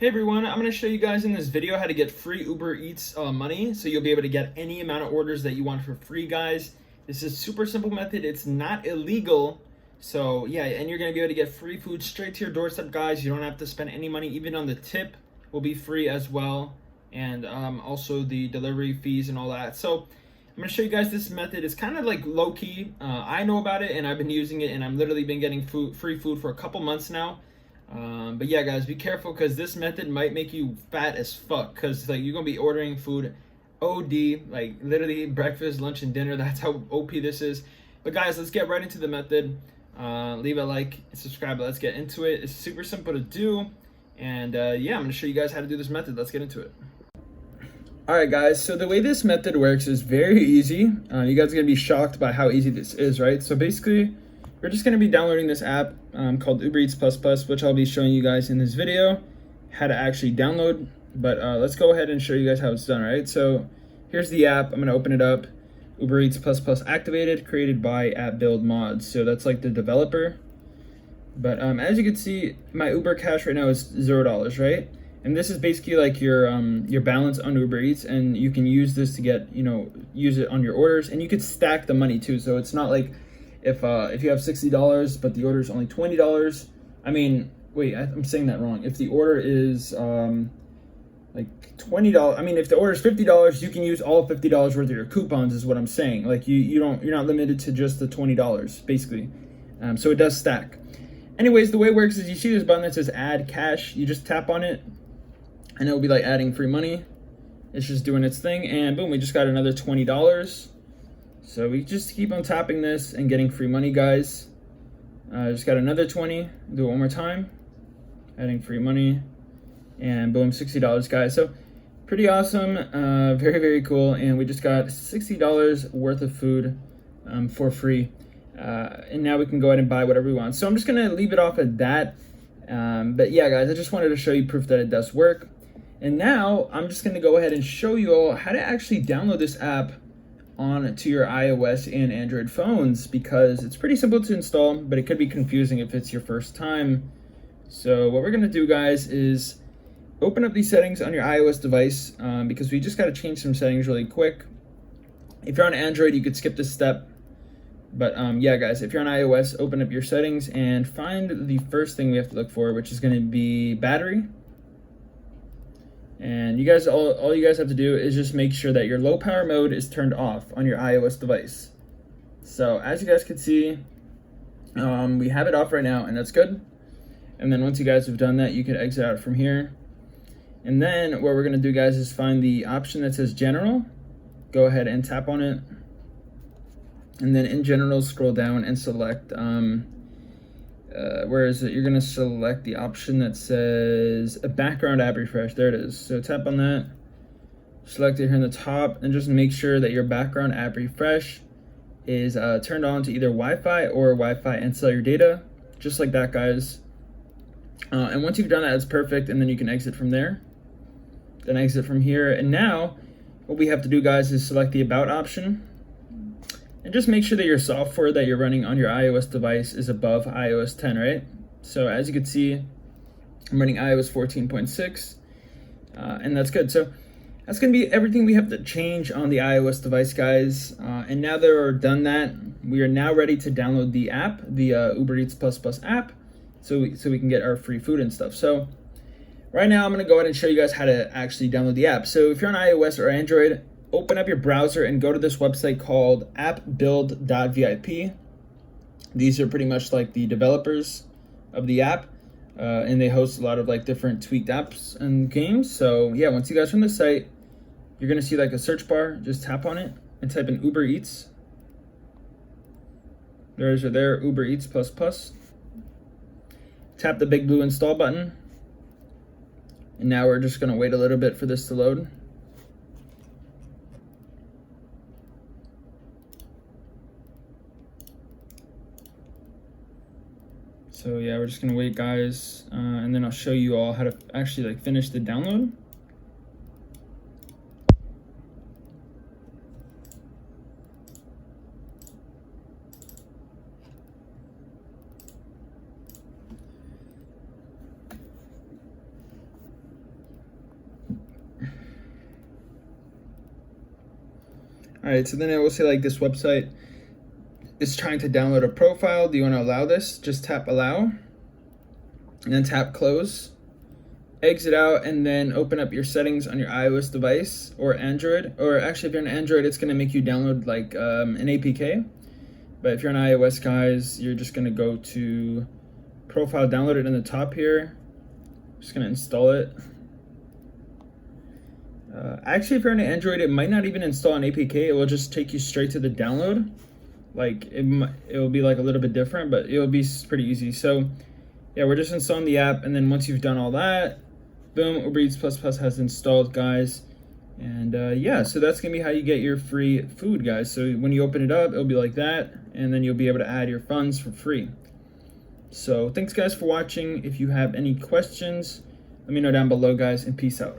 Hey everyone, I'm going to show you guys in this video how to get free Uber Eats money. So you'll be able to get any amount of orders that you want for free, guys. This is a super simple method. It's not illegal. So yeah, and you're going to be able to get free food straight to your doorstep, guys. You don't have to spend any money. Even on the tip will be free as well. And also the delivery fees and all that. So I'm going to show you guys this method. It's kind of like low-key. I know about it and I've been using it, and I've literally been getting free food for a couple months now. But yeah, guys, be careful because this method might make you fat as fuck, because like you're gonna be ordering food OD, like literally breakfast, lunch, and dinner. That's how OP this is. But guys, let's get right into the method. Leave a like and subscribe. Let's get into it. It's super simple to do, and yeah, I'm gonna show you guys how to do this method. Let's get into it. Alright guys, so the way this method works is very easy. You guys are gonna be shocked by how easy this is, right? So basically, we're just going to be downloading this app called UberEats++, which I'll be showing you guys in this video how to actually download. But let's go ahead and show you guys how it's done, right? So here's the app. I'm going to open it up. UberEats++ activated, created by AppBuildMods. So that's like the developer. But as you can see, my Uber cash right now is $0, right? And this is basically like your balance on Uber Eats, and you can use this to get, use it on your orders, and you could stack the money too. So it's not like if you have $60 but the order is only $20, I mean, wait, I'm saying that wrong. If the order is like $20, I mean, if the order is $50, you can use all $50 worth of your coupons, is what I'm saying. Like you're not limited to just the $20 basically. So it does stack. Anyways, the way it works is you see this button that says add cash. You just tap on it and it will be like adding free money. It's just doing its thing, and boom, we just got another $20. So we just keep on tapping this and getting free money, guys. Just got another 20. Do it one more time. Adding free money. And boom, $60, guys. So pretty awesome. Very, very cool. And we just got $60 worth of food for free. And now we can go ahead and buy whatever we want. So I'm just going to leave it off at that. But yeah, guys, I just wanted to show you proof that it does work. And now I'm just going to go ahead and show you all how to actually download this app on to your iOS and Android phones, because it's pretty simple to install, but it could be confusing if it's your first time. So what we're gonna do, guys, is open up these settings on your iOS device, because we just gotta change some settings really quick. If you're on Android, you could skip this step, but yeah, guys, if you're on iOS, open up your settings and find the first thing we have to look for, which is gonna be battery. And you guys, all you guys have to do is just make sure that your low power mode is turned off on your iOS device. So as you guys can see, we have it off right now, and that's good. And then once you guys have done that, you can exit out from here. And then what we're gonna do, guys, is find the option that says general. Go ahead and tap on it. And then in general, scroll down and select, where is it? You're gonna select the option that says a background app refresh. There it is. So tap on that, select it here in the top, and just make sure that your background app refresh is turned on to either Wi-Fi or Wi-Fi and cellular data, just like that, guys. And once you've done that, it's perfect, and then you can exit from there. Then exit from here, and now what we have to do, guys, is select the about option. And just make sure that your software that you're running on your iOS device is above iOS 10, right? So as you can see, I'm running iOS 14.6, and that's good. So that's going to be everything we have to change on the iOS device, guys. And now that we're done that, we are now ready to download the app, the Uber Eats++ app, so we can get our free food and stuff. So right now, I'm going to go ahead and show you guys how to actually download the app. So if you're on iOS or Android, open up your browser and go to this website called appbuild.vip. These are pretty much like the developers of the app, and they host a lot of like different tweaked apps and games. So yeah, once you guys are on the site, you're gonna see like a search bar. Just tap on it and type in Uber Eats. There's there, Uber Eats++. Tap the big blue install button. And now we're just gonna wait a little bit for this to load. So yeah, we're just gonna wait, guys, and then I'll show you all how to actually like finish the download. All right, so then it will say like this website is trying to download a profile. Do you want to allow this? Just tap allow and then tap close. Exit out and then open up your settings on your iOS device or Android. Or actually, if you're on Android, it's going to make you download like an APK. But if you're on iOS, guys, you're just going to go to profile, download it in the top here. Just going to install it. Actually, if you're on Android, it might not even install an APK. It will just take you straight to the download. Like it will be like a little bit different, but it will be pretty easy. So yeah, we're just installing the app, and then once you've done all that, boom, UberEats Plus Plus has installed, guys. And yeah, so that's gonna be how you get your free food, guys. So when you open it up, it'll be like that, and then you'll be able to add your funds for free. So thanks, guys, for watching. If you have any questions, let me know down below, guys, and peace out.